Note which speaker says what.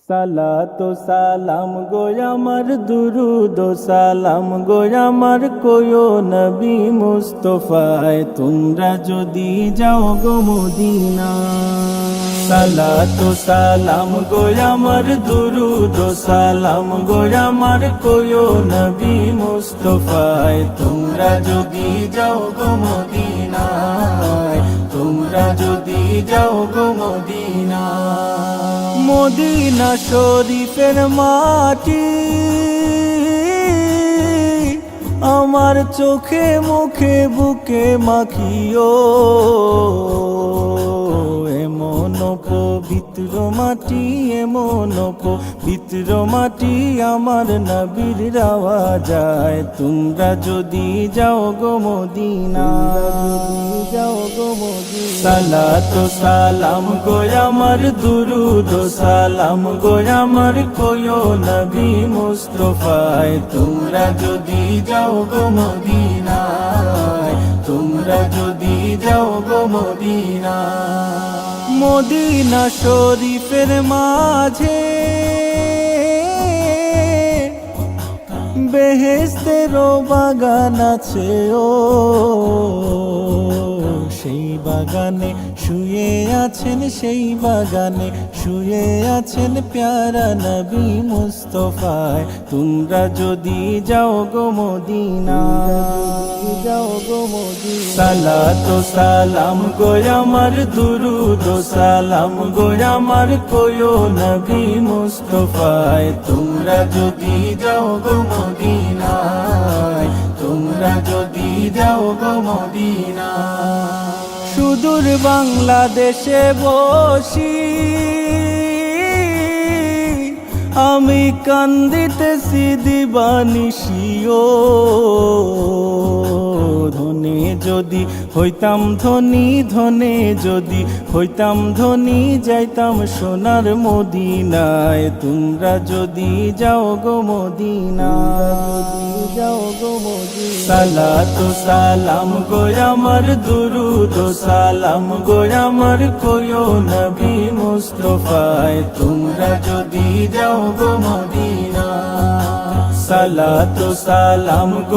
Speaker 1: সালাতু সালাম গো আমার দুরুদ ও সালাম গো আমার কোয়ো নবী মুস্তাফায় তোমরা যদি যাও গো মদিনা। সালাতু সালাম গো আমার দুরুদ ও সালাম গো আমার কোয়ো নবী মুস্তাফায় তোমরা যদি যাও গো মদিনায়, তোমরা যদি যাও গো মদিনা। মদিনা শরীফের মাটি আমার চোখে মুখে বুকে মাখিও, এমন পবিত্র মাটি, এমন পবিত্র মাটি আমার নবীর রাওয়া যায় তোমরা যদি যাও গো মদিনা, যাও গো মদিনা। সালাতু সালাম গো আমার দুরুদ ও সালাম গো আমার কোয়ো নবী মুস্তাফায় তোমরা যদি যাও গো মদিনায়, তোমরা যদি যাও গো মদিনা। মদিনা শরীফের মাঝে বেহেশতেরও বাগান আছে ও, সেই বাগানে শুয়ে আছেন, সেই বাগানে শুয়ে আছেন প্যারা নবী মুস্তাফায় তোমরা যদি যাও গো মদিনা, যাও গো মদিনা। সালাতু সালাম গো আমার দুরুদ ও সালাম গো আমার কোয়ো নবী মুস্তাফায় তোমরা যদি যাও গো মদিনায়, তোমরা যদি যাও গো মদিনা। সুদূর বাংলাদেশে বসি আমি কান্দিতেছি দিবানিশিও, ধনে যদি হইতাম ধনী, ধনে যদি হইতাম ধনী যাইতাম সোনার মদিনায় তোমরা যদি যাও গো মদিনা, যাও গো মদিনা। সালাতু সালাম গো আমার দুরুদ ও সালাম গো আমার কোয়ো নবী মুস্তাফায় তোমরা যদি যাও গো মদিনা। সালাতু সালাম গো